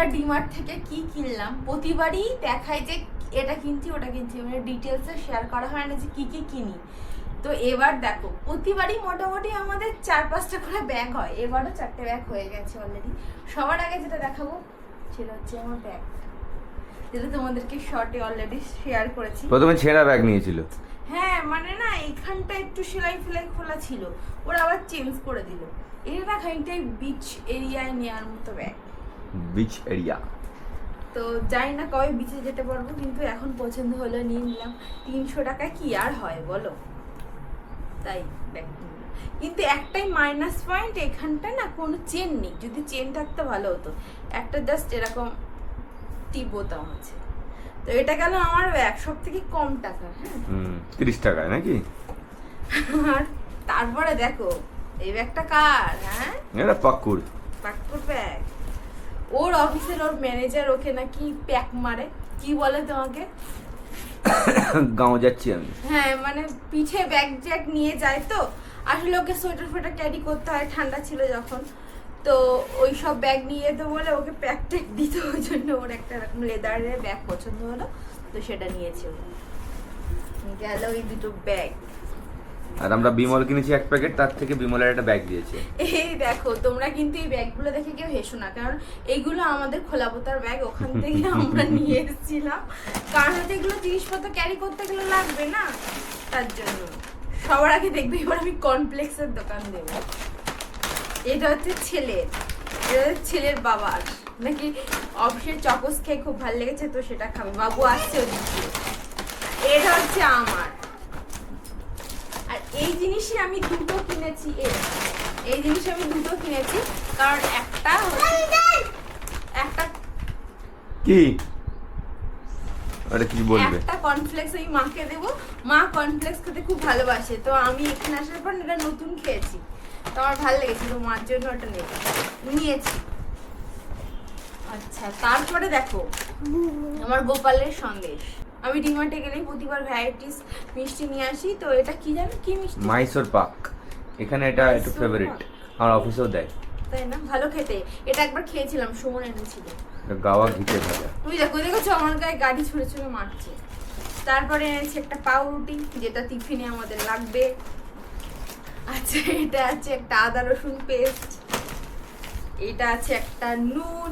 আমরা ডিমার্ট থেকে কি কিনলাম প্রতিবারই দেখাই যে এটা কিনছি ওটা কিনছি, মানে ডিটেলসে শেয়ার করা হয় না যে কি কি কিনি। তো এবার দেখো প্রতিবারই মোটামুটি আমাদের 4-5টা করে ব্যাগ হয়, এবারও 4টে ব্যাগ হয়ে গেছে অলরেডি। সবার আগে যেটা দেখাবো সেটা হচ্ছে আমার ব্যাগ, যেটা তোমাদেরকে শর্টে অলরেডি শেয়ার করেছি। প্রথমে ছেঁড়া ব্যাগ নিয়েছিল। হ্যাঁ মানে না এইখানটা একটু সেলাই ফেলাই খোলা ছিল, ওরা আবার চেঞ্জ করে দিল। এটা খানিকটাই বিচ এরিয়ায় নেওয়ার মতো ব্যাগ, বিচ এরিয়া। তো জানি না কবে বিচে যেতে পারবো, কিন্তু এখন পছন্দ হলো নিয়ে নিলাম। 300 টাকা কি আর হয় বলো, তাই ব্যাগ কিনলাম। কিন্তু একটাই মাইনাস পয়েন্ট, এখানটা না কোনো চেন নেই, যদি চেন থাকতে ভালো হতো। একটা জাস্ট এরকম টিপ বোতাম আছে। তো এটা গেল আমার ব্যাগ সব থেকে কম টাকা। হ্যাঁ 30 টাকায় নাকি? আর তারপরে দেখো এই ব্যাগটা কার? হ্যাঁ এটা পাক্কুর ব্যাগ। ওর অফিসের ওর ম্যানেজার ওকে নাকি প্যাক মারে, কি বলে তোমাকে? গাঁও যাচ্ছি আমি। হ্যাঁ মানে পিঠে ব্যাগ জ্যাগ নিয়ে যায়, তো আসলে ওকে সোয়েটার ফোয়েটার ক্যারি করতে হয়, ঠান্ডা ছিল যখন, তো ওই সব ব্যাগ নিয়ে যেতে বলে ওকে প্যাক ট্যাক দিতে, ওই জন্য ওর একটা এরকম লেদারের ব্যাগ পছন্দ হলো, তো সেটা নিয়েছে ও। গেল ওই দুটো ব্যাগ। আর আমরা বিমল কিনেছি 1 প্যাকেট, তার থেকে বিমলের একটা ব্যাগ দিয়েছে। এই দেখো তোমরা কিন্তু এই ব্যাগগুলো দেখে কেউ হেসো না, কারণ এইগুলো আমাদের খোলাপোতার ব্যাগ, ওখান থেকে আমরা নিয়ে এসেছিলাম। কারণ হচ্ছে এগুলো জিনিসপত্র ক্যারি করতে গেলে লাগবে না, তার জন্য। সবার আগে দেখবে এবার আমি কমপ্লেক্সের দোকান দেব। এটা হচ্ছে ছেলের, এটা হচ্ছে ছেলের বাবার নাকি অফিসের চকোস খেয়ে খুব ভালো লেগেছে, তো সেটা খাবে, বাবু আসছে ওদিকে। এটা হচ্ছে আমার। আর এই জিনিসই আমি দুটো কিনেছি, এই জিনিস আমি দুটো কিনেছি, কারণ একটা কি ওটা কি বলবে? একটা কর্নফ্লেক্স আমি মাকে দেবো, মা কর্নফ্লেক্স খেতে খুব ভালোবাসে, তো আমি এখানে আসার পর এটা নতুন খেয়েছি, তো আমার ভালো লেগেছে, তো মার জন্য ওটা নিয়েছি। আচ্ছা তারপরে দেখো আমার গোপালের সন্দেশ। আমি ডিমার্টে গেলেই প্রতিবার ভ্যারাইটিস মিষ্টি নিয়ে আসি, তো এটা কি জানো কি মিষ্টি? মাইসোর পাক। এখানে এটা একটু ফেভারিট, আমার অফিসেও দেয়। তাই না, ভালো খেতে। এটা একবার খেয়েছিলাম, সুমন এনেছিল। গাওয়া ঘিতে ভাজা। তুমি দেখো দেখেছো আমার গায়ে গাড়ি ছুঁড়ে ছুঁড়ে মারছে। তারপরে এনেছি একটা পাউরুটি, যেটা টিফিনে আমাদের লাগবে। আচ্ছা এটা আছে একটা আদা রসুন পেস্ট, এটা আছে একটা নুন,